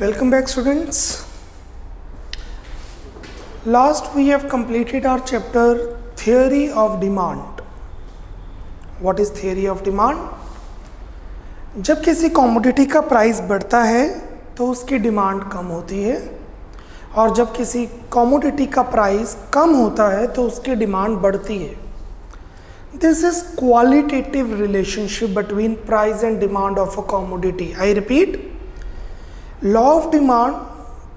Welcome back, students. Last we have completed our chapter Theory of Demand. What is theory of demand? जब किसी commodity का price बढ़ता है तो उसकी डिमांड कम होती है, और जब किसी कमोडिटी का प्राइस कम होता है तो उसकी डिमांड बढ़ती है. This is qualitative relationship between price and demand of a commodity. I repeat, law of demand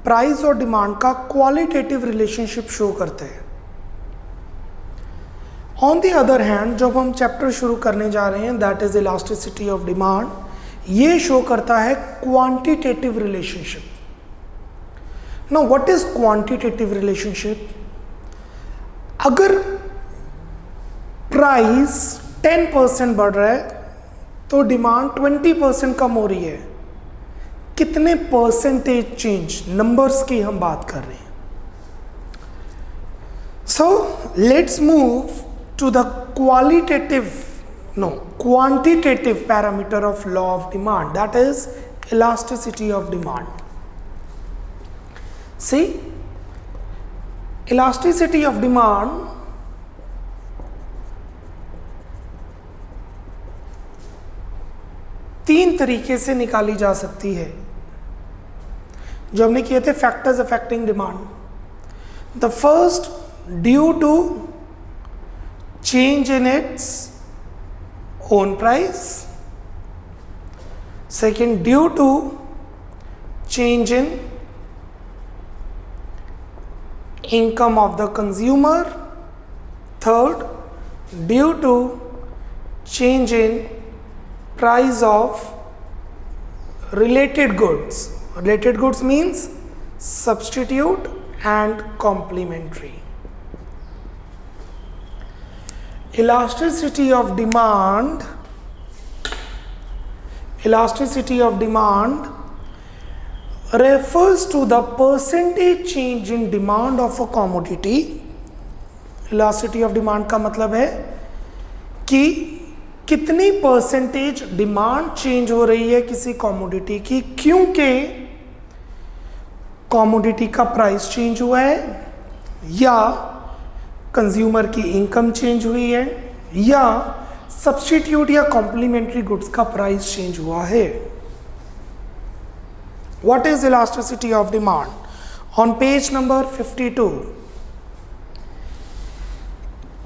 price और डिमांड का क्वालिटेटिव रिलेशनशिप शो करते हैं. ऑन द अदर हैंड जब हम चैप्टर शुरू करने जा रहे हैं, that is elasticity of demand, ये शो करता है quantitative relationship. Now what is quantitative relationship? अगर प्राइस 10% बढ़ रहा है तो डिमांड 20% कम हो रही है. कितने परसेंटेज चेंज, नंबर्स की हम बात कर रहे हैं. So let's move to the quantitative parameter of law of demand, that is elasticity of demand. See, elasticity of demand तीन तरीके से निकाली जा सकती है जो हमने किए थे factors affecting demand. The first, due to change in its own price. Second, due to change in income of the consumer. Third, due to change in price of related goods. Related goods means substitute and complementary. Elasticity of demand refers to the percentage change in demand of a commodity. Elasticity of demand का मतलब है कि कितनी percentage demand change हो रही है किसी commodity की, क्योंकि कमोडिटी का प्राइस चेंज हुआ है, या कंज्यूमर की इनकम चेंज हुई है, या सब्स्टिट्यूट या कॉम्प्लीमेंट्री गुड्स का प्राइस चेंज हुआ है. What is elasticity of demand? On page number 52,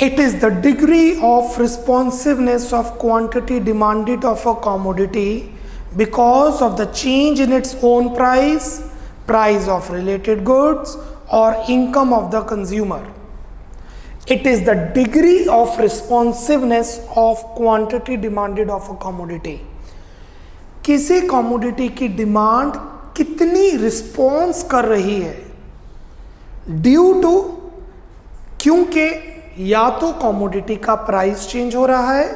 it is the degree of responsiveness of quantity demanded of a commodity because of the change in its own price, price of related goods, or income of the consumer. It is the degree of responsiveness of quantity demanded of a commodity. किसी commodity की demand कितनी response कर रही है, due to, क्योंकि या तो commodity का प्राइस चेंज हो रहा है,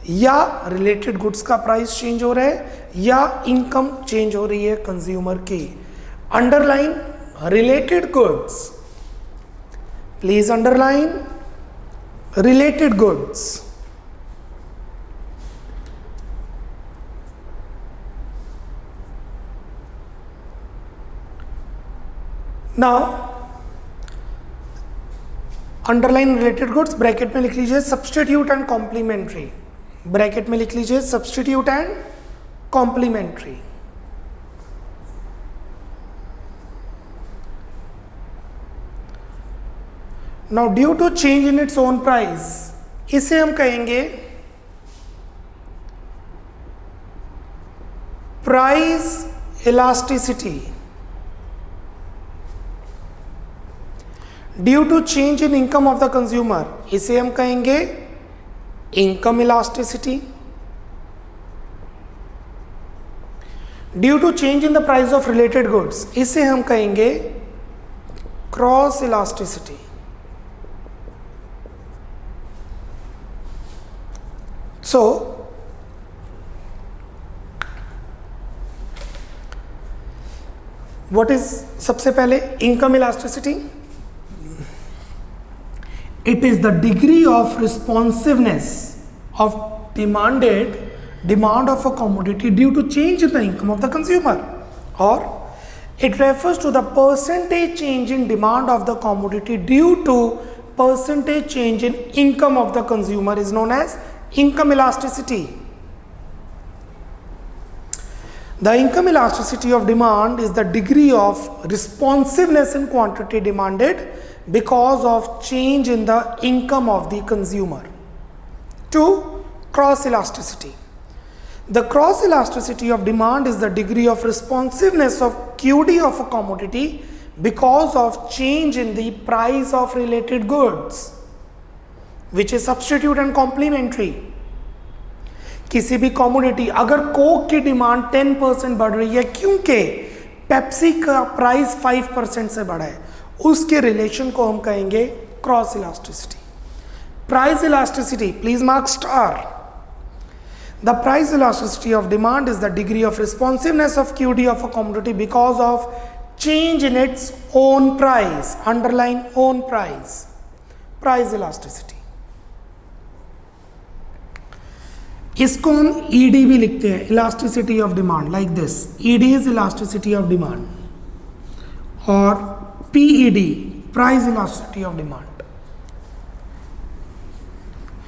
या रिलेटेड गुड्स का प्राइस चेंज हो रहा है, या इनकम चेंज हो रही है कंज्यूमर की. Underline related goods, please underline related goods. Now underline related goods, bracket में लिख लीजिए सब्स्टिट्यूट एंड कॉम्प्लीमेंट्री. ब्रैकेट में लिख लीजिए substitute and complementary. Now due to change in its own price, इसे हम कहेंगे price elasticity. Due to change in income of the consumer, इसे हम कहेंगे income elasticity. Due to change in the price of related goods, इसे हम कहेंगे cross elasticity. So what is सबसे पहले income elasticity? It is the degree of responsiveness of demand of a commodity due to change in the income of the consumer. और It refers to the percentage change in demand of the commodity due to percentage change in income of the consumer is known as income elasticity. The income elasticity of demand is the degree of responsiveness in quantity demanded because of change in the income of the consumer. 2. Cross elasticity. The cross elasticity of demand is the degree of responsiveness of QD of a commodity because of change in the price of related goods, which is substitute and complementary. किसी भी commodity, अगर Coke की demand 10% बढ़ रही है क्योंकि Pepsi का price 5% से बढ़ा है, उसके रिलेशन को हम कहेंगे cross elasticity. Price elasticity, please mark star. The price elasticity of demand is the degree of responsiveness of QD of a commodity because of change in its own price. Underline own price. Price elasticity. इसको हम ED भी लिखते हैं, elasticity of demand, like this. ED is elasticity of demand, और PED, price elasticity of demand.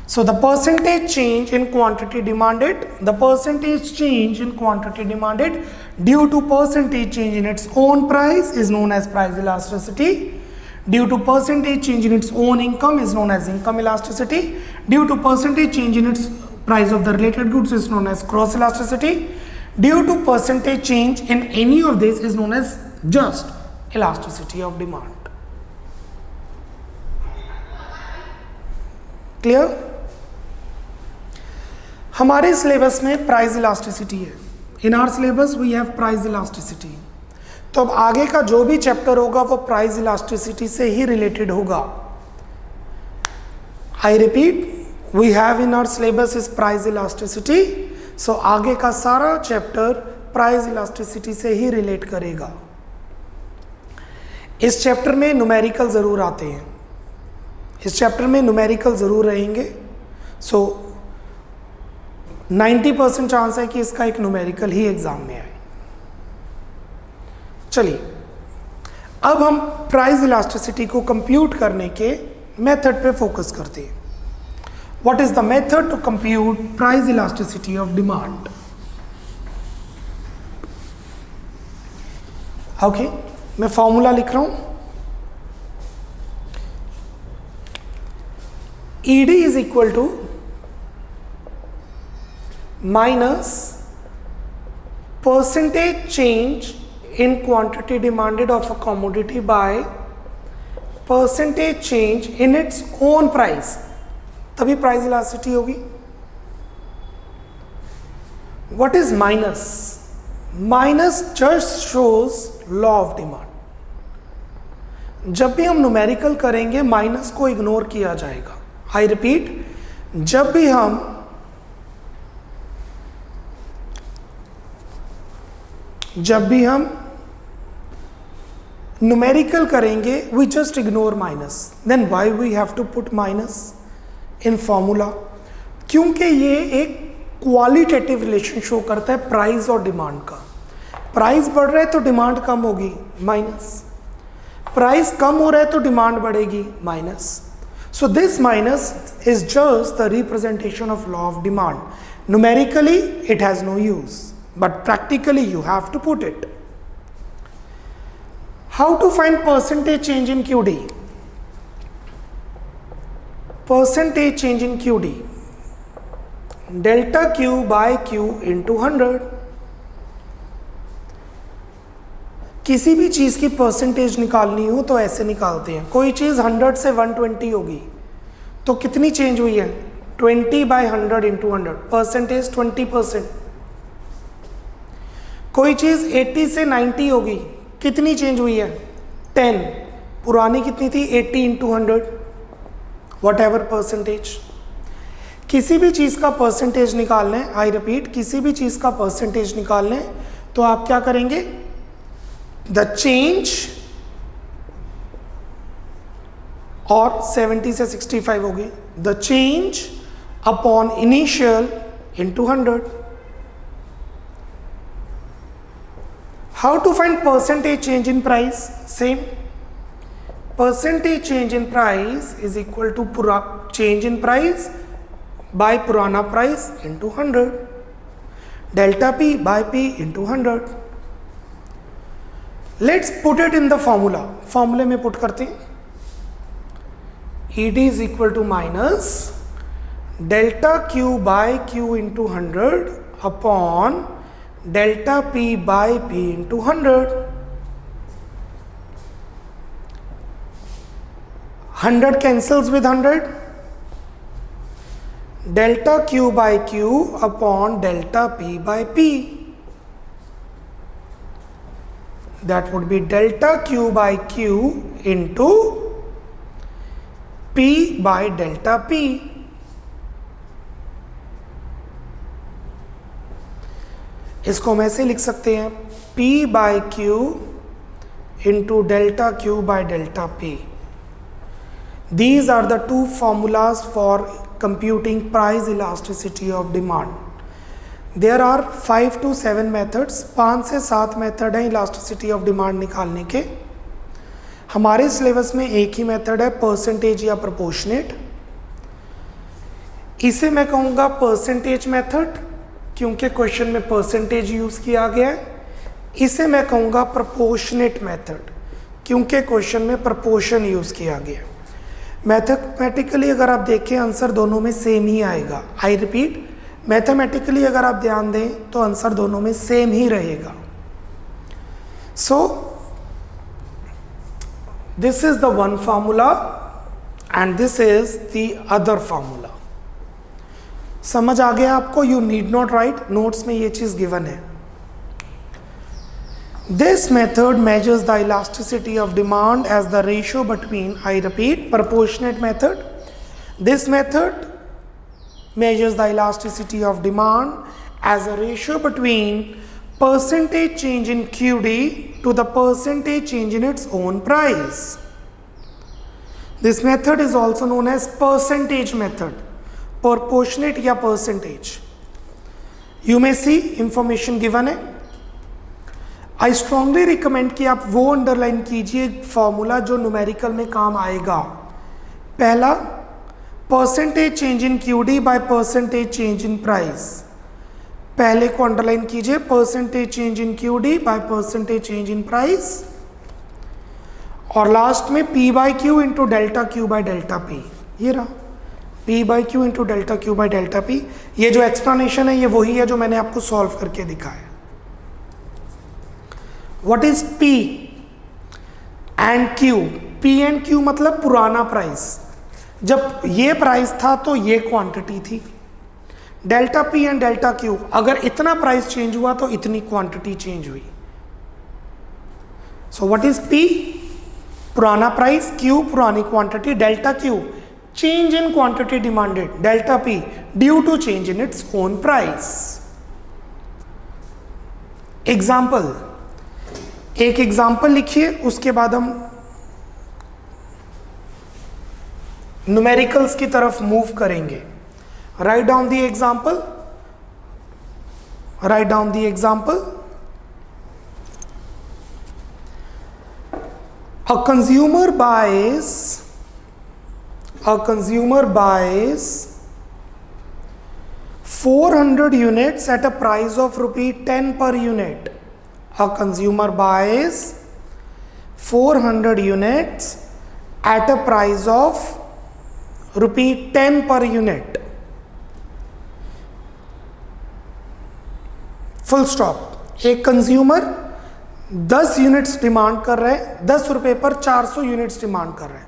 So the percentage change in quantity demanded, the percentage change in quantity demanded due to percentage change in its own price is known as price elasticity. Due to percentage change in its own income is known as income elasticity. Due to percentage change in its price of the related goods is known as cross elasticity. Due to percentage change in any of this is known as just elasticity of demand. Clear? हमारे syllabus में price elasticity है. In our syllabus we have price elasticity. तो अब आगे का जो भी chapter होगा वो प्राइस इलास्टिसिटी से ही रिलेटेड होगा. I repeat, we have in our syllabus is price elasticity. So आगे का सारा चैप्टर प्राइस इलास्टिसिटी से ही रिलेट करेगा. इस चैप्टर में न्यूमेरिकल जरूर आते हैं, इस चैप्टर में न्यूमेरिकल जरूर रहेंगे. सो 90% चांस है कि इसका एक न्यूमेरिकल ही एग्जाम में आए. चलिए, अब हम प्राइस इलास्टिसिटी को कंप्यूट करने के मेथड पे फोकस करते हैं. What is the method to compute price elasticity of demand? Okay, मैं फॉर्मूला लिख रहा हूं. ED is equal to minus percentage change in quantity demanded of a commodity by percentage change in its own price. तभी price elasticity होगी. What is minus? Minus just shows law of demand. जब भी हम numerical करेंगे minus को ignore किया जाएगा. I repeat, जब भी हम न्यूमेरिकल करेंगे we just ignore minus. Then why we have to put minus in formula? क्योंकि ये एक क्वालिटेटिव रिलेशन शो करता है प्राइस और डिमांड का. प्राइस बढ़ रहा है तो डिमांड कम होगी, माइनस. प्राइस कम हो रहा है तो डिमांड बढ़ेगी, minus. So this minus is just the representation of law of demand. Numerically it has no use, but practically you have to put it. How to find percentage change in QD? Percentage change in QD, delta Q by Q into 100. किसी भी चीज की percentage निकालनी हो तो ऐसे निकालते हैं. कोई चीज 100 से 120 होगी तो कितनी चेंज हुई है? 20 by 100 into 100, परसेंटेज 20%. कोई चीज 80 से 90 होगी, कितनी चेंज हुई है? 10. पुरानी कितनी थी? 80 into 100, वट एवर परसेंटेज. किसी भी चीज का परसेंटेज निकालना है, आई रिपीट, किसी भी चीज का परसेंटेज निकालना है तो आप क्या करेंगे? द चेंज, और 70 से 65 होगी, the change upon initial into 100. How to find percentage change in price? Same. Percentage change in price is equal to change in price by पुराना price into 100. Delta P by P into 100. Let's put it in the formula. फॉर्मूले में put करते हैं. ED is equal to minus delta Q by Q into 100 upon delta P by P into 100. 100 cancels with 100. Delta Q by Q upon delta P by P. That would be delta Q by Q into P by delta P. इसको हम ऐसे लिख सकते हैं P by Q into delta Q by delta P. These are the two formulas for computing price elasticity of demand. There are 5 to 7 methods. 5 से 7 method हैं elasticity of demand निकालने के. हमारे सिलेबस में एक ही मेथड है परसेंटेज या proportionate. इसे मैं कहूँगा परसेंटेज मेथड क्योंकि क्वेश्चन में परसेंटेज यूज़ किया गया है. इसे मैं कहूँगा प्रोपोर्शनेट मेथड क्योंकि क्वेश्चन में प्रोपोर्शन यूज़ किया गया है. मैथमेटिकली अगर आप देखें आंसर दोनों में सेम ही आएगा. आई रिपीट, मैथमेटिकली अगर आप ध्यान दें तो आंसर दोनों में सेम ही रहेगा. So this is the one formula and this is the other formula. समझ आ गया आपको? You need not right, notes में ये चीज गिवन है. This method measures the elasticity of demand as the ratio between, I repeat, proportionate method. This method measures the elasticity of demand as a ratio between percentage change in QD to the percentage change in its own price. This method is also known as percentage method, proportionate या percentage. You may see information given है. I strongly recommend कि आप वो underline कीजिए formula जो numerical में काम आएगा. पहला, percentage change in QD by percentage change in price. पहले को अंडरलाइन कीजिए, percentage change in QD by percentage change in price. और लास्ट में P by Q into delta Q by delta P. ये रहा P by Q into delta Q by delta P. ये जो explanation है ये वही है जो मैंने आपको सॉल्व करके दिखाया. What is P and Q? P and Q मतलब पुराना प्राइस. जब ये प्राइस था तो ये क्वांटिटी थी. Delta P and delta Q, अगर इतना प्राइस चेंज हुआ तो इतनी क्वांटिटी चेंज हुई. So what is P? पुराना प्राइस. Q पुरानी quantity. Delta Q change in quantity demanded. Delta P due to change in its own price. Example, एक example लिखिए, उसके बाद हम न्यूमेरिकल्स की तरफ मूव करेंगे. Write down the example. Write down the example. A consumer buys 400 units at a price of ₹10 per unit. A consumer buys 400 units at a price of ₹10 per unit. Full stop. एक consumer 10 units demand कर रहे हैं, 10 रुपए पर 400 units demand कर रहे हैं.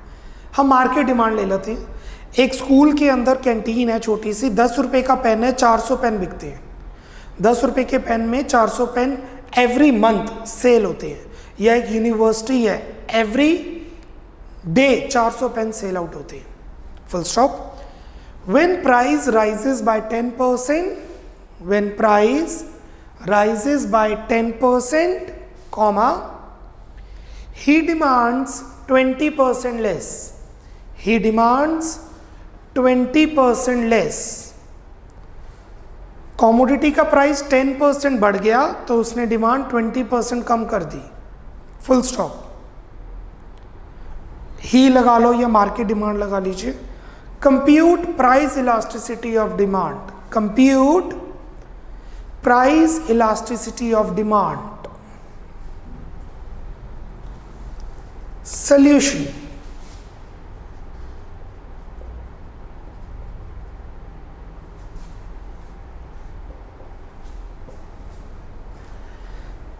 हम मार्केट डिमांड ले लेते हैं. एक स्कूल के अंदर कैंटीन है छोटी सी, 10 रुपए का पेन है, 400 पेन बिकते हैं. 10 रुपए के पेन में 400 पेन एवरी मंथ सेल होते हैं. यह एक यूनिवर्सिटी है, every day 400 pen sell out होते हैं. Full stop. When price rises by 10%, when price rises by 10%, comma, he demands 20% less. He demands 20% less. Commodity का प्राइस 10% बढ़ गया तो उसने डिमांड 20% कम कर दी, फुल स्टॉप। ही लगा लो या मार्केट डिमांड लगा लीजिए। Compute price elasticity of demand, compute price elasticity of demand. Solution,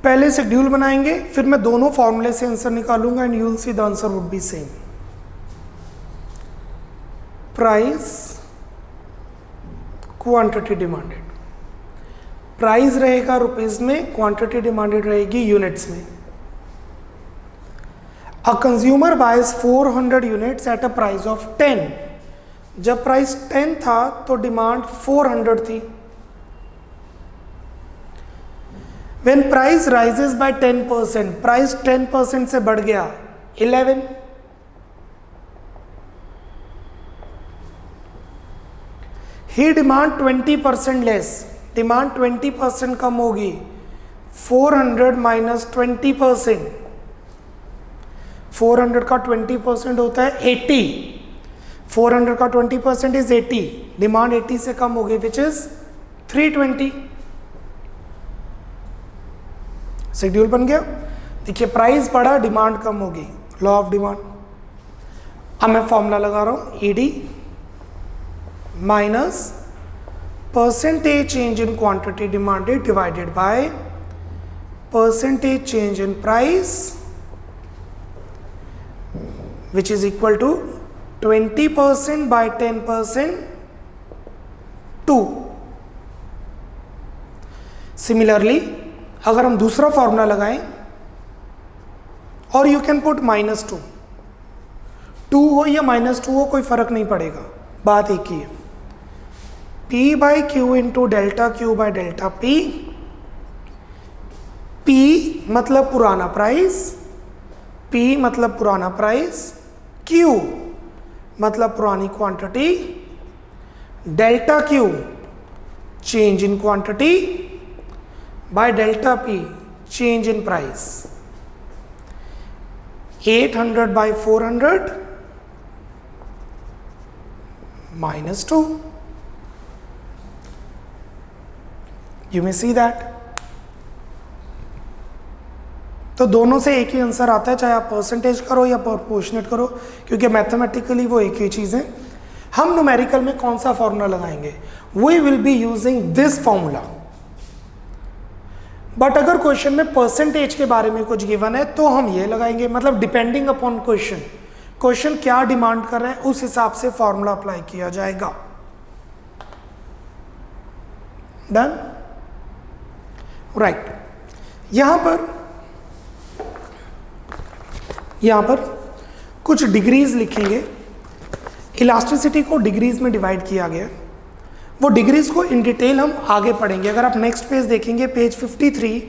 पहले शेड्यूल बनाएंगे, फिर मैं दोनों फॉर्मूले से आंसर निकालूंगा and you will see the answer would be same. Price, quantity demanded, price रहेगा रुपीज में, क्वांटिटी डिमांडेड रहेगी यूनिट्स में। A consumer buys 400 units at a price of 10। जब प्राइस 10 था तो डिमांड 400 थी। When price rises by 10%, price 10% से बढ़ गया 11। ही डिमांड 20% लेस, डिमांड 20% कम होगी, 400 माइनस 20%, 400 का 20% होता है 80, 400 का 20% इज 80, डिमांड 80 से कम होगी विच इज 320। शेड्यूल बन गया। देखिए प्राइस बढ़ा, डिमांड कम होगी, लॉ ऑफ डिमांड। अब मैं फॉर्मूला लगा रहा हूं, ED minus percentage change in quantity demanded divided by percentage change in price which is equal to 20% बाय 10% 2। सिमिलरली अगर हम दूसरा फॉर्मूला लगाएं, और यू कैन पुट -2, 2 हो या -2 हो कोई फर्क नहीं पड़ेगा, बात एक ही है। P by Q into delta Q by delta P. P मतलब पुराना प्राइस, P मतलब पुराना प्राइस, Q मतलब पुरानी quantity, delta Q change in quantity by delta P change in price। 800 by 400 minus 2, you may see that। तो दोनों से एक ही आंसर आता है, चाहे आप परसेंटेज करो या प्रोपोर्शनेट करो, क्योंकि मैथमेटिकली वो एक ही चीज है। हम न्यूमेरिकल में कौन सा फॉर्मूला लगाएंगे? We will be using this formula. But अगर क्वेश्चन में परसेंटेज के बारे में कुछ गिवन है तो हम ये लगाएंगे, मतलब डिपेंडिंग अपॉन क्वेश्चन, क्वेश्चन क्या डिमांड कर रहे हैं उस हिसाब से फॉर्मूला अप्लाई किया जाएगा। Done, right. यहां पर कुछ डिग्रीज लिखेंगे। इलास्टिसिटी को डिग्रीज में डिवाइड किया गया, वो डिग्रीज को इन डिटेल हम आगे पढ़ेंगे। अगर आप नेक्स्ट पेज देखेंगे, पेज 53,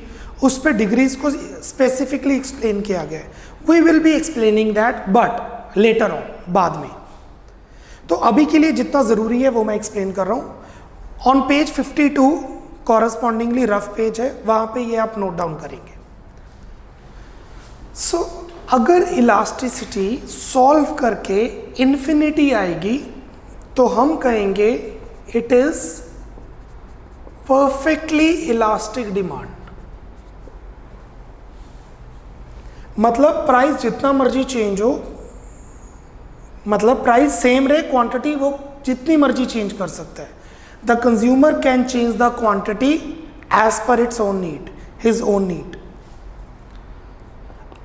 उस पर डिग्रीज को स्पेसिफिकली एक्सप्लेन किया गया है। We will be explaining that but later on, बाद में। तो अभी के लिए जितना ज़रूरी है वो मैं एक्सप्लेन कर रहा हूँ। On page 52 correspondingly rough page है, वहाँ पे ये आप नोट डाउन करेंगे। सो अगर इलास्टिसिटी सॉल्व करके इन्फिनिटी आएगी तो हम कहेंगे it is perfectly elastic demand. मतलब प्राइस जितना मर्जी चेंज हो, मतलब प्राइस सेम रहे, क्वांटिटी वो जितनी मर्जी चेंज कर सकता है। The consumer can change the quantity as per its own need, his own need.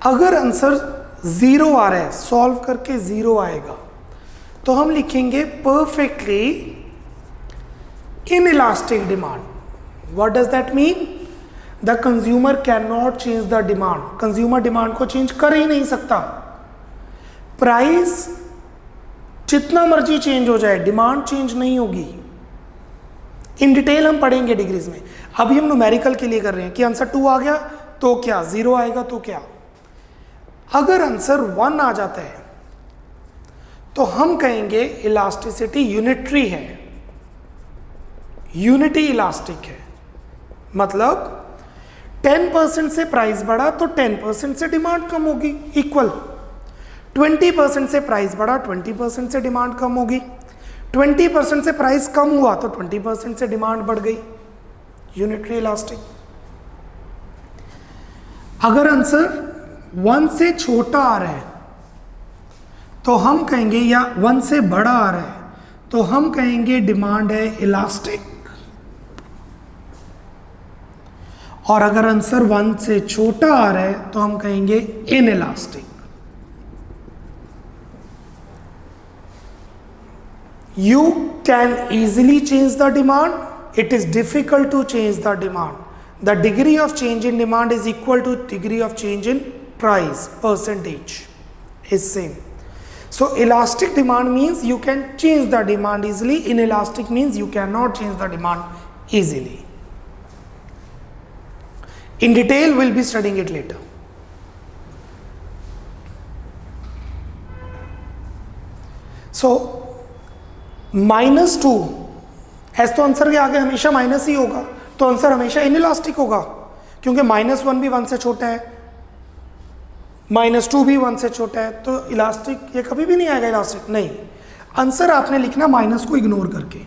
अगर आंसर 0 आ रहा है, सॉल्व करके 0 आएगा, तो हम लिखेंगे perfectly inelastic demand. What does that mean? The consumer cannot change the demand. Consumer demand को चेंज कर ही नहीं सकता। प्राइस जितना मर्जी चेंज हो जाए, डिमांड चेंज नहीं होगी। इन डिटेल हम पढ़ेंगे डिग्रीज में। अभी हम न्यूमेरिकल के लिए कर रहे हैं कि आंसर 2 आ गया तो क्या, 0 आएगा तो क्या। अगर आंसर 1 आ जाता है तो हम कहेंगे इलास्टिसिटी यूनिटरी है। यूनिटी इलास्टिक है, मतलब 10% से प्राइस बढ़ा तो 10% से डिमांड कम होगी, इक्वल। 20% से प्राइस बढ़ा 20% से डिमांड कम होगी, 20% से प्राइस कम हुआ तो 20% से डिमांड बढ़ गई, यूनिटरी इलास्टिक। अगर आंसर 1 से छोटा आ रहा है तो हम कहेंगे, या 1 से बड़ा आ रहा है तो हम कहेंगे डिमांड है इलास्टिक, और अगर आंसर 1 से छोटा आ रहा है तो हम कहेंगे in elastic. You can easily change the demand. It is difficult to change the demand. The degree of change in demand is equal to degree of change in price, percentage is same. So elastic demand means you can change the demand easily. Inelastic means you cannot change the demand easily. In detail, we'll be studying it later. So -2, ऐसा तो answer के आगे हमेशा minus ही होगा, तो answer हमेशा inelastic होगा, क्योंकि -1 भी 1 से छोटा है, -2 भी 1 से छोटा है, तो इलास्टिक ये कभी भी नहीं आएगा इलास्टिक, नहीं। आंसर आपने लिखना माइनस को इग्नोर करके।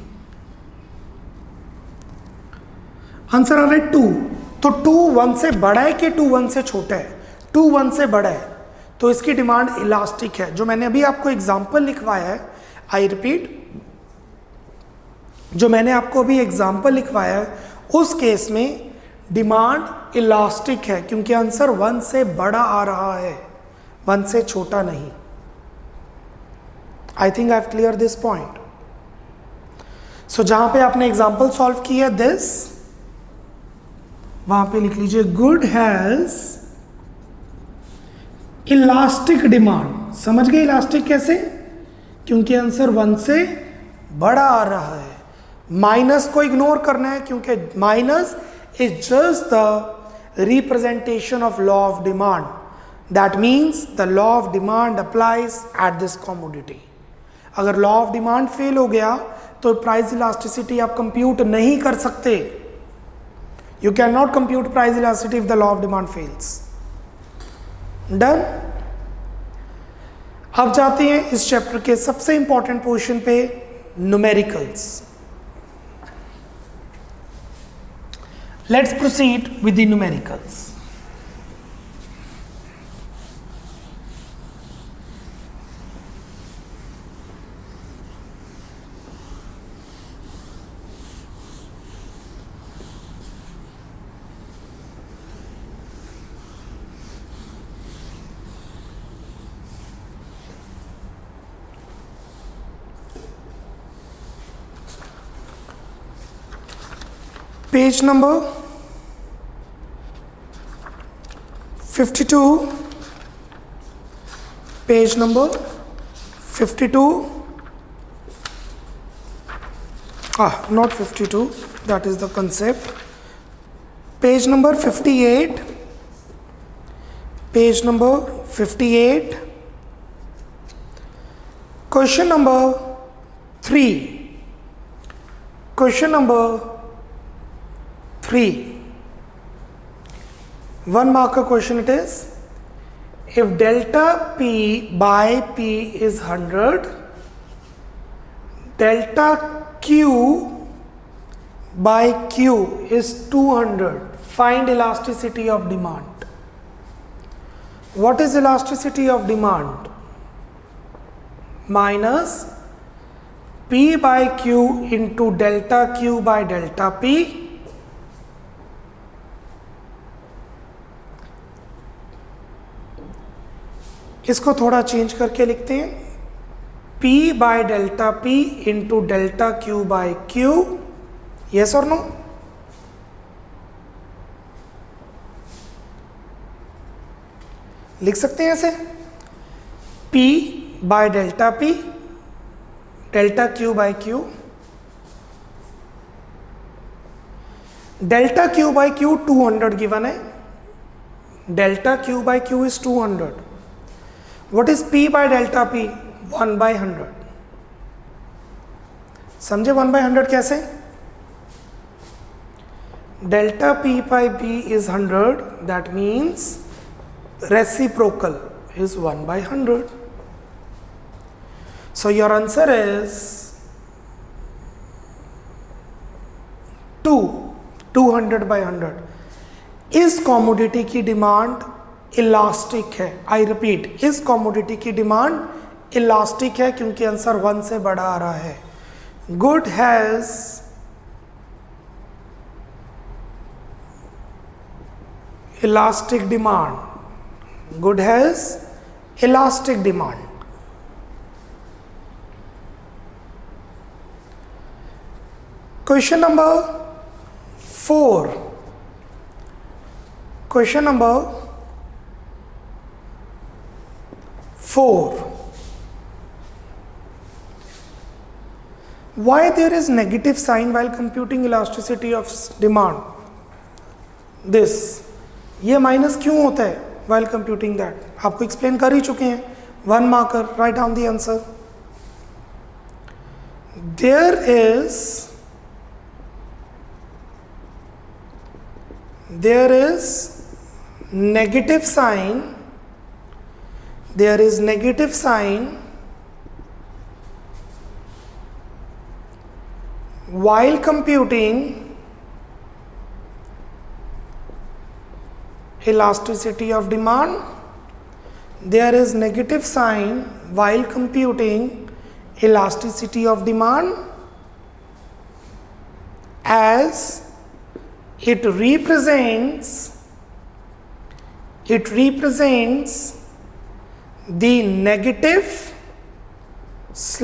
आंसर आ रहा है 2, तो 2 1 से बड़ा है कि 2 1 से छोटा है? 2 1 से बड़ा है, तो इसकी डिमांड इलास्टिक है। जो मैंने अभी आपको एग्जाम्पल लिखवाया है, आई रिपीट, जो मैंने आपको अभी एग्जाम्पल लिखवाया है, उस केस में डिमांड इलास्टिक है, क्योंकि आंसर 1 से बड़ा आ रहा है, 1 से छोटा नहीं। I think I have clear this point. So जहां पे आपने एग्जाम्पल सॉल्व किया दिस, वहां पे लिख लीजिए गुड हैज इलास्टिक डिमांड। समझ गए इलास्टिक कैसे? क्योंकि आंसर 1 से बड़ा आ रहा है। माइनस को इग्नोर करना है, क्योंकि minus is just the representation of law of demand. That means the law of demand applies at this commodity. अगर लॉ ऑफ डिमांड फेल हो गया तो प्राइस इलास्टिसिटी आप कंप्यूट नहीं कर सकते। You can not compute price elasticity if the law of demand fails. Done. अब जाते हैं इस चैप्टर के सबसे इंपॉर्टेंट पोर्शन पे, numericals. Let's proceed with the numericals. Page number 52, page number 52, not 52, that is the concept. Page number 58, page number 58, question number 3, question number 3. 1 marker question it is. If delta P by P is 100, delta Q by Q is 200. Find elasticity of demand. What is elasticity of demand? Minus P by Q into delta Q by delta P. इसको थोड़ा change करके लिखते हैं, P by delta P into delta Q by Q। Yes और no? लिख सकते हैं ऐसे, P by delta P, delta Q by Q। Delta Q by Q 200 given है, delta Q by Q is 200। What is P by delta P? 1 by 100। समझे 1 by 100 कैसे? delta P by B is 100, that means reciprocal is 1 by 100. So your answer is 200 by 100. इस commodity की demand elastic है. I repeat, इस commodity की demand elastic है क्योंकि answer 1 से बड़ा आ रहा है. Good has elastic demand. Good has elastic demand. Question number 4. Question number 4. Why there is negative sign while computing elasticity of demand? This. ये माइनस क्यों होता है while computing that? आपको एक्सप्लेन कर ही चुके हैं. 1 marker. Write down the answer. There is negative sign. There is negative sign while computing elasticity of demand. There is negative sign while computing elasticity of demand as it represents the negative /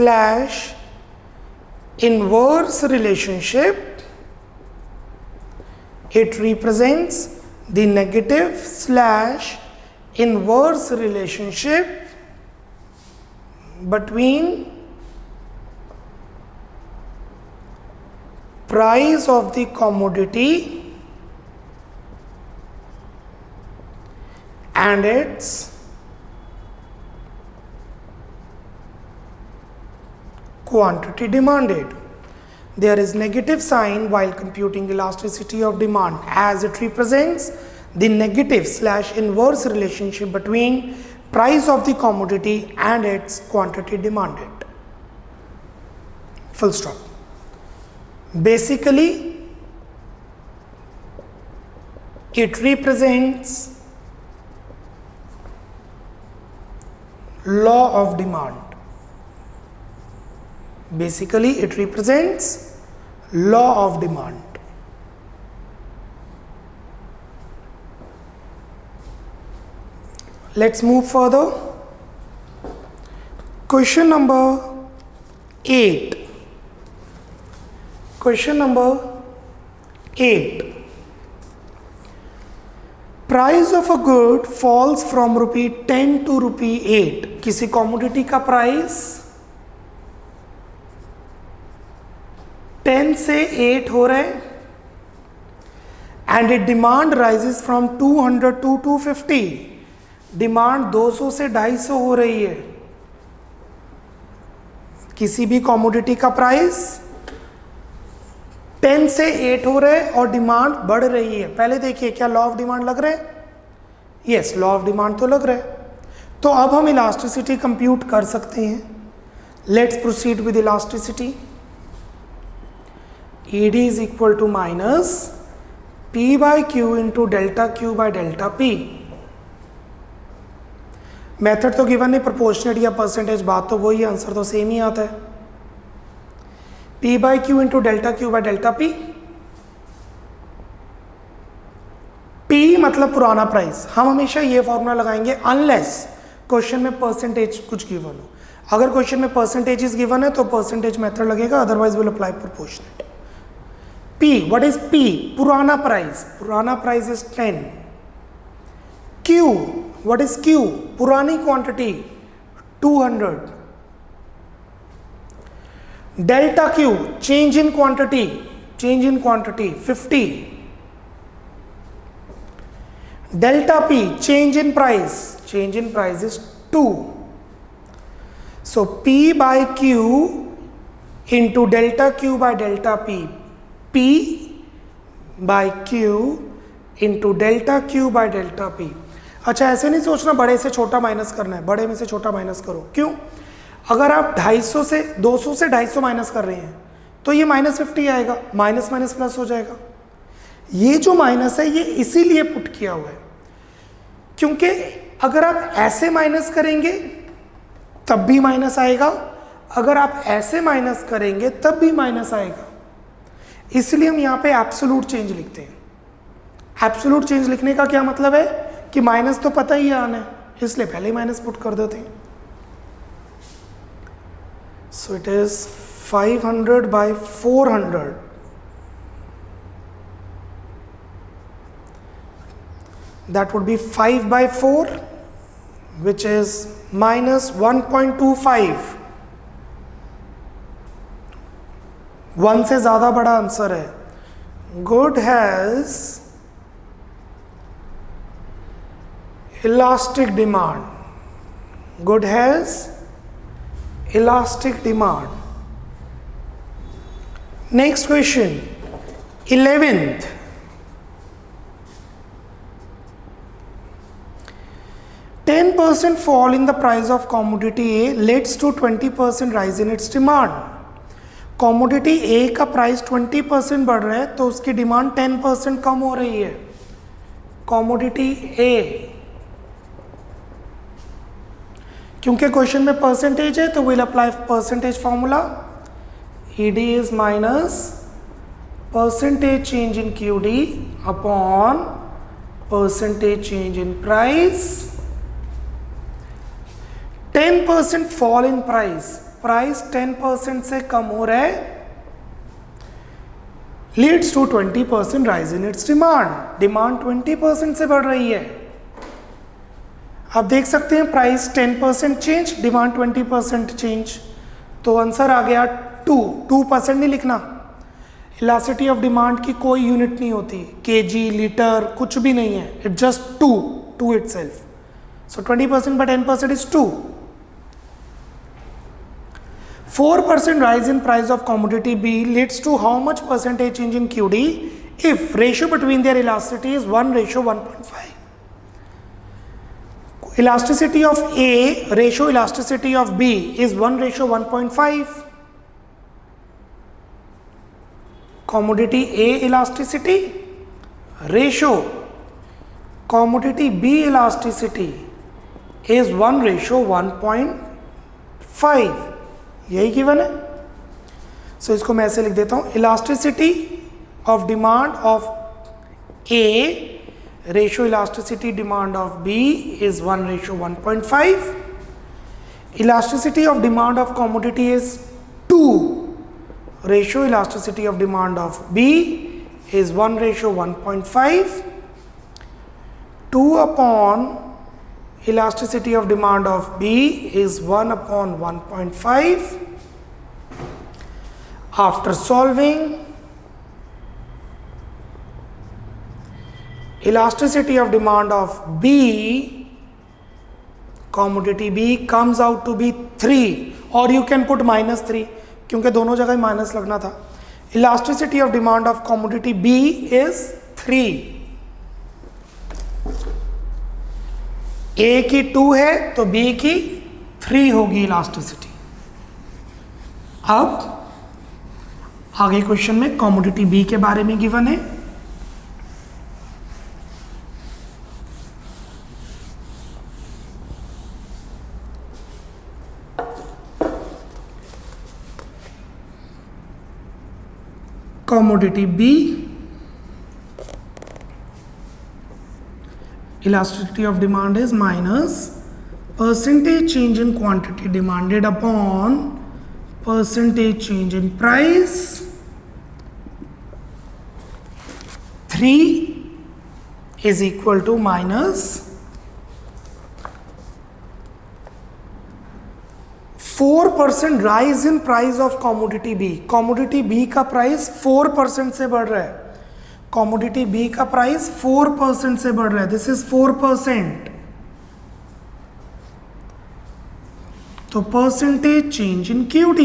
inverse relationship. It represents the negative / inverse relationship between price of the commodity and its quantity demanded. There is negative sign while computing elasticity of demand as it represents the negative / inverse relationship between price of the commodity and its quantity demanded. Full stop. Basically, it represents law of demand. Basically, it represents law of demand. Let's move further. Question number 8. Question number 8. Price of a good falls from rupee 10 to rupee 8. किसी commodity का price 10 से 8 हो रहा है and its demand rises from 200 to 250. Demand 200 से 250 हो रही है. किसी भी कॉमोडिटी का प्राइस 10 से 8 हो रहा है और डिमांड बढ़ रही है. पहले देखिए क्या लॉ ऑफ डिमांड लग रहा है. यस, लॉ ऑफ डिमांड तो लग रहा है. तो अब हम इलास्टिसिटी कंप्यूट कर सकते हैं. Let's proceed with elasticity. ED is equal to minus P by Q into delta Q by delta P. Method तो गिवन है, प्रोपोर्शनेट या परसेंटेज, बात तो वही, आंसर तो सेम ही आता है. P by Q into delta Q by delta P. P मतलब पुराना प्राइस. हम हमेशा ये फॉर्मूला लगाएंगे अनलेस क्वेश्चन में परसेंटेज कुछ गिवन हो. अगर क्वेश्चन में परसेंटेज गिवन है तो परसेंटेज मेथड लगेगा, otherwise will apply proportionate. P, what is P? पुराना प्राइस. पुराना price is 10. Q, what is Q? पुरानी quantity 200. Delta Q, change in quantity 50. Delta P, change in price is 2. So P by Q into delta Q by delta P. P by Q into delta Q by delta P. अच्छा, ऐसे नहीं सोचना बड़े से छोटा minus करना है, बड़े में से छोटा माइनस करो। क्यों? अगर आप 250 से 250 माइनस कर रहे हैं तो ये -50 आएगा, माइनस माइनस प्लस हो जाएगा। ये जो माइनस है ये इसीलिए पुट किया हुआ है, क्योंकि अगर आप ऐसे माइनस करेंगे तब भी माइनस आएगा, अगर आप ऐसे माइनस करेंगे तब भी माइनस आएगा। इसलिए हम यहाँ पे एब्सोल्यूट चेंज लिखते हैं। एब्सोल्यूट चेंज लिखने का क्या मतलब है कि माइनस तो पता ही है आना है, इसलिए पहले ही माइनस पुट कर देते हैं। So it is 500 by 400, that would be 5 by 4, which is minus 1.25। 1 से ज़्यादा बड़ा आंसर है। Good has elastic demand, good has elastic demand. Next question, 11th. %10 fall in the price of commodity A leads to 20% rise in its demand. Commodity A का price 20% बढ़ रहा है तो उसकी डिमांड 10% कम हो रही है। Commodity A, क्योंकि क्वेश्चन में परसेंटेज है तो we'll apply percentage formula. ED is minus percentage change in QD upon percentage change in price. 10% fall in price, price 10% से कम हो रहा है, leads to 20% rise in its demand. Demand 20% से बढ़ रही है। आप देख सकते हैं प्राइस 10% चेंज, डिमांड 20% चेंज, तो आंसर आ गया 2% नहीं लिखना। इलास्टिसिटी ऑफ डिमांड की कोई यूनिट नहीं होती, केजी, लीटर, कुछ भी नहीं है, it just 2 itself. So 20% by 10% is 2. 4% rise in price of commodity B leads to how much percentage change in QD if ratio between their elasticity is 1:1.5. Elasticity of A ratio elasticity of B is 1:1.5. Commodity A elasticity ratio commodity B elasticity is 1:1.5, यही given है। सो इसको मैं ऐसे लिख देता हूँ, elasticity of demand of A ratio elasticity demand of B is 1:1.5. Elasticity of demand of commodity is 2. Ratio elasticity of demand of B is 1:1.5. 2 upon elasticity of demand of B is 1/1.5. After solving, elasticity of demand of B, commodity B comes out to be 3, or you can put -3 क्योंकि दोनों जगह minus लगना था। Elasticity of demand of commodity B is 3। A की 2 है तो B की 3 होगी इलास्टिसिटी। अब आगे क्वेश्चन में कमोडिटी बी के बारे में गिवन है। Commodity B, elasticity of demand is minus percentage change in quantity demanded upon percentage change in price. 3 is equal to minus 4% rise in price of commodity B. commodity B का price 4% से बढ़ रहा है। commodity B का price 4% से बढ़ रहा है। This is 4%। तो percentage change in QD,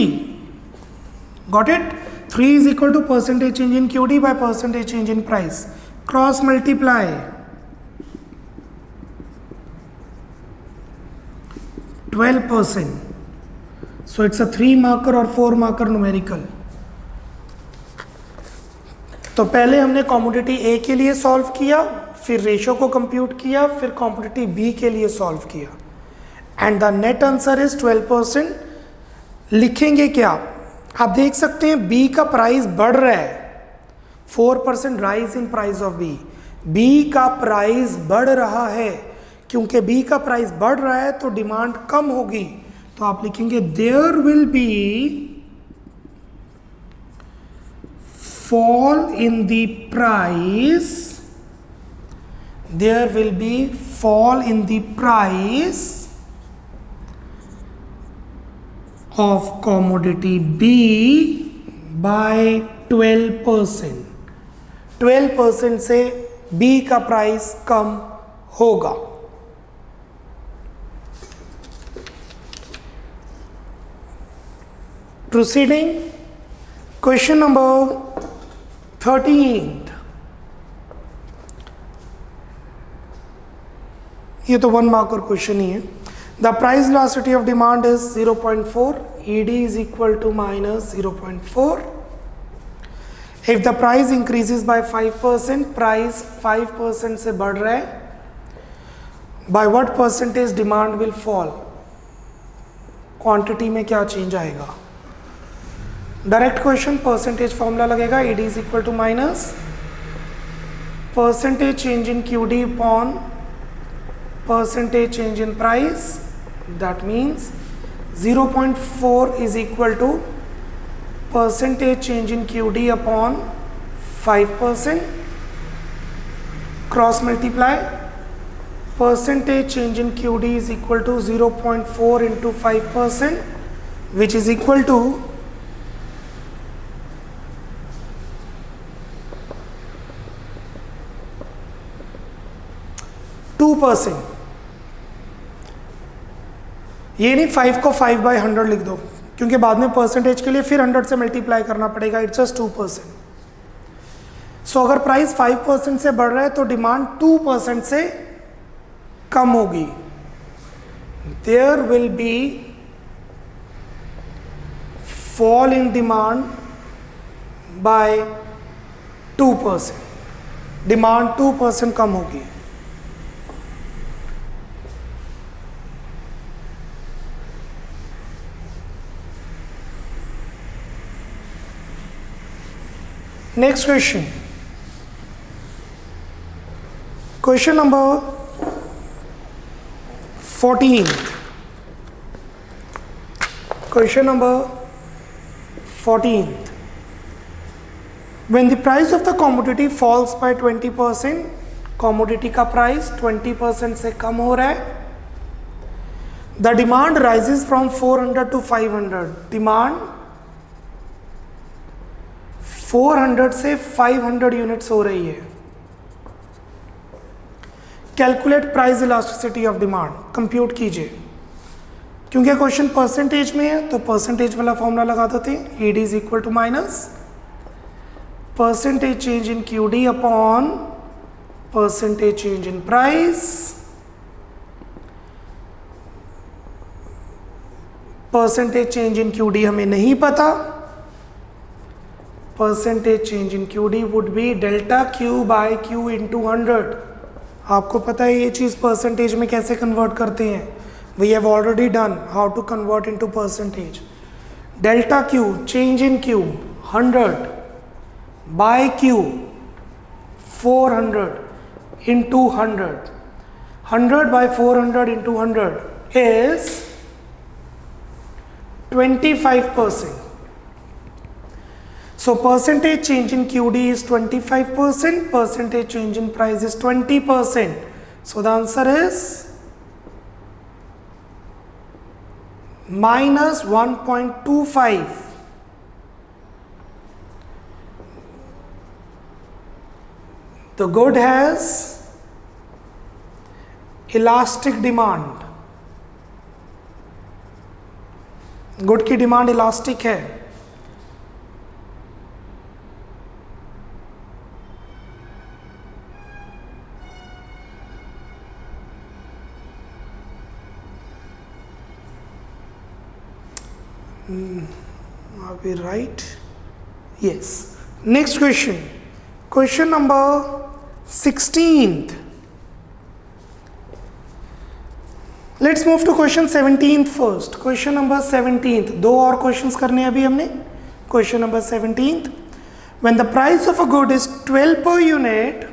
got it. 3 is equal to percentage change in QD by percentage change in price. Cross multiply. 12%. So it's a 3 marker or 4 marker numerical. तो पहले हमने commodity ए के लिए सॉल्व किया, फिर ratio को compute किया, फिर कॉमोडिटी बी के लिए सॉल्व किया, and the net answer is 12%. लिखेंगे क्या? आप देख सकते हैं बी का प्राइस बढ़ रहा है, 4% rise in price of B. B का प्राइस बढ़ रहा है, क्योंकि बी का प्राइस बढ़ रहा है तो डिमांड कम होगी. तो आप लिखेंगे there will be fall in the price, there will be fall in the price of commodity B by 12%. 12% से B का प्राइस कम होगा. Proceeding, question number 13th. ये तो 1 मार्कर क्वेश्चन ही है. The price elasticity of demand is 0.4, ED is equal to minus 0.4. If the price increases by 5%, price 5% से बढ़ रहा है, by what percentage demand will fall? क्वांटिटी में क्या चेंज आएगा? डायरेक्ट क्वेश्चन, परसेंटेज फॉर्मूला लगेगा. ED is equal to minus percentage change in QD upon percentage change in price. That means 0.4 is equal to percentage change in QD upon 5%. Cross multiply, percentage change in QD is equal to 0.4 into 5%, which is equal to 2%. ये नहीं 5 को 5 by 100 लिख दो, क्योंकि बाद में percentage के लिए फिर 100 से मल्टीप्लाई करना पड़ेगा. It's just 2%. सो अगर प्राइस 5% से बढ़ रहा है तो डिमांड 2% से कम होगी. There will be fall in demand by 2%. Demand 2% कम होगी. Next question. Question number 14. Question number 14. When the price of the commodity falls by 20%, commodity का price 20% से कम हो रहा है. The demand rises from 400 to 500. Demand 400 से 500 यूनिट्स हो रही है. Calculate price elasticity of demand. Compute कीजिए. क्योंकि क्वेश्चन परसेंटेज में है तो परसेंटेज वाला फॉर्मूला लगा देते हैं. ED is equal to minus percentage change in QD upon percentage change in price. Percentage change in QD हमें नहीं पता. Percentage change in QD would be delta Q by Q into 100. आपको पता है ये चीज़ परसेंटेज में कैसे कन्वर्ट करते हैं. We have already done how to convert into percentage. Delta Q change in Q 100 by Q 400 into 100. 100 by 400 into 100 is 25%. So percentage change in QD is 25%, percentage change in price is 20%. So the answer is minus 1.25. The good has elastic demand. Good की demand elastic है. Are we right? Yes. Next question. Question number 16th. Let's move to question 17th first. Question number 17th. दो और questions करने अभी हमने. Question number 17th. When the price of a good is 12 per unit,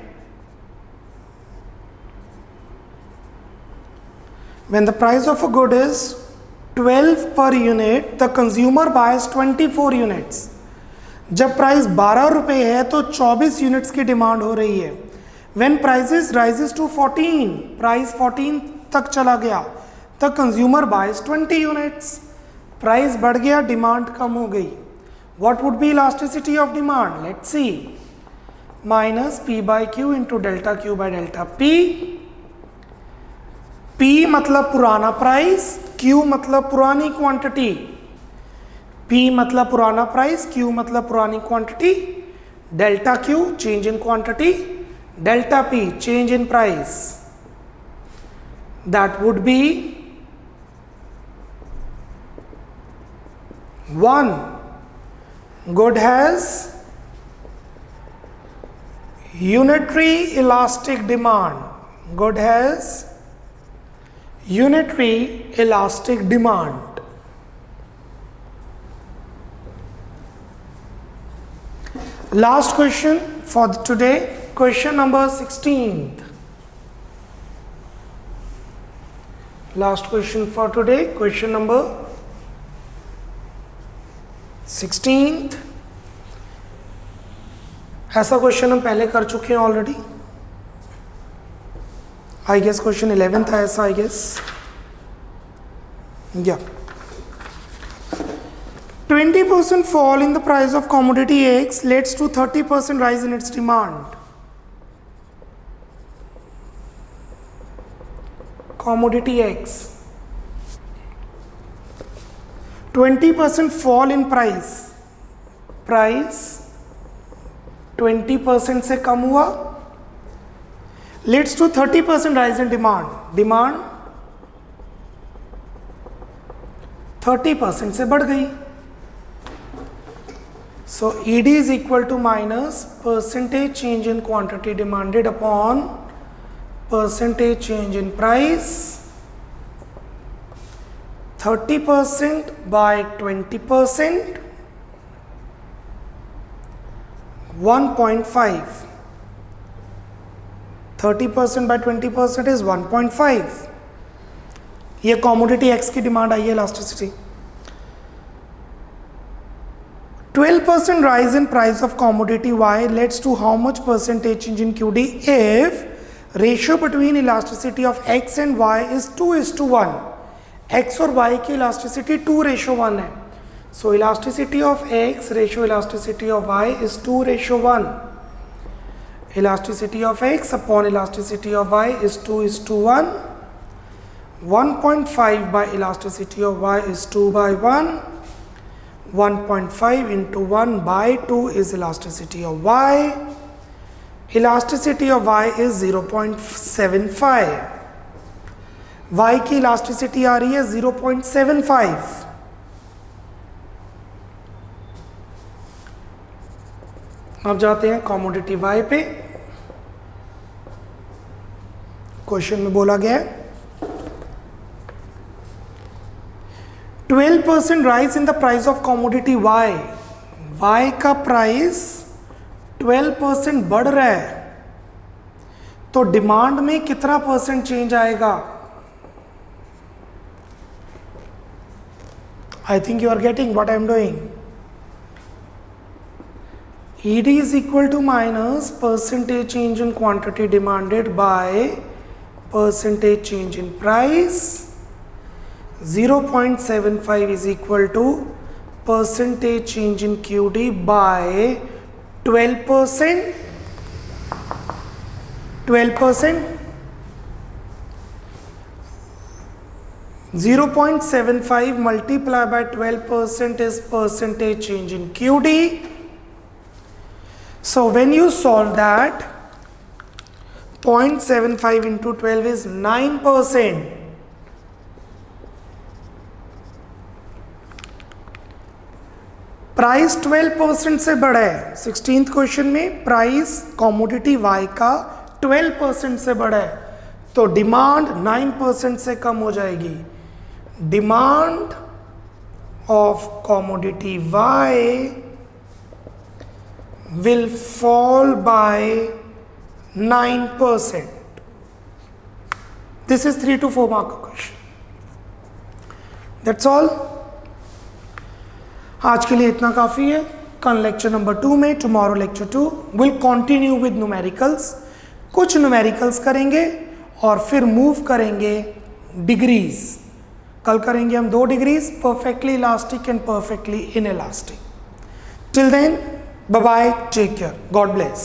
when the price of a good is 12 per unit, the consumer buys 24 units. जब price 12 रुपये है तो 24 units की डिमांड हो रही है. When prices rises to 14, price 14 तक चला गया, the consumer buys 20 units. Price बढ़ गया, डिमांड कम हो गई. What would be elasticity of demand? Let's see. Minus P by Q into delta Q by delta P. P मतलब पुराना प्राइस, Q मतलब पुरानी क्वांटिटी. P मतलब पुराना प्राइस, Q मतलब पुरानी quantity. Delta Q change in quantity, delta P change in price. That would be 1. Good has unitary elastic demand. Good has unitary elastic demand. Last question for today, question number 16th. Last question for today, question number 16th. ऐसा question हम पहले कर चुके हैं already. I guess question 11 था ऐसा, I guess. या 20% fall in the price of commodity X leads to 30% rise in its demand. Commodity X. 20% fall in price. Price 20% से कम हुआ, leads to 30% rise in demand. Demand 30% से बढ़ गई. So ED is equal to minus percentage change in quantity demanded upon percentage change in price. 30% by 20%, 1.5. 30% by 20% is 1.5. ये commodity x की demand आई है, elasticity. 12% rise in price of commodity Y leads to how much percentage change in QD if ratio between elasticity of X and Y is 2:1. X और Y की elasticity 2:1 है. So elasticity of X ratio elasticity of Y is 2:1. Elasticity of X upon elasticity of Y is 2:1. 1.5 by elasticity of Y is 2/1. 1.5 into 1 by 2 is elasticity of Y. Elasticity of Y is 0.75. Y की elasticity आ रही है 0.75. अब जाते हैं commodity Y पे. Question में बोला गया है 12% rise in the price of commodity Y. Y का प्राइस 12% बढ़ रहा है, तो डिमांड में कितना परसेंट चेंज आएगा? I think you are getting what I am doing. ED is equal to minus percentage change in quantity demanded by percentage change in price. 0.75 is equal to percentage change in QD by 12%. 12%. 0.75 multiplied by 12% is percentage change in QD. So when you solve that, 0.75 into 12 is 9%. Price 12% से बढ़ा है। 16th question में price commodity Y का 12% से बढ़ा है, तो demand 9% से कम हो जाएगी। Demand of commodity Y will fall by 9%. This is 3 to 4 mark question. That's all. आज के लिए इतना काफ़ी है। कल लेक्चर नंबर 2 में, tomorrow lecture 2 will continue with numericals. कुछ न्यूमेरिकल्स करेंगे और फिर मूव करेंगे डिग्रीज। कल करेंगे हम 2 degrees, perfectly elastic and perfectly inelastic. Till then, bye bye, take care, God bless.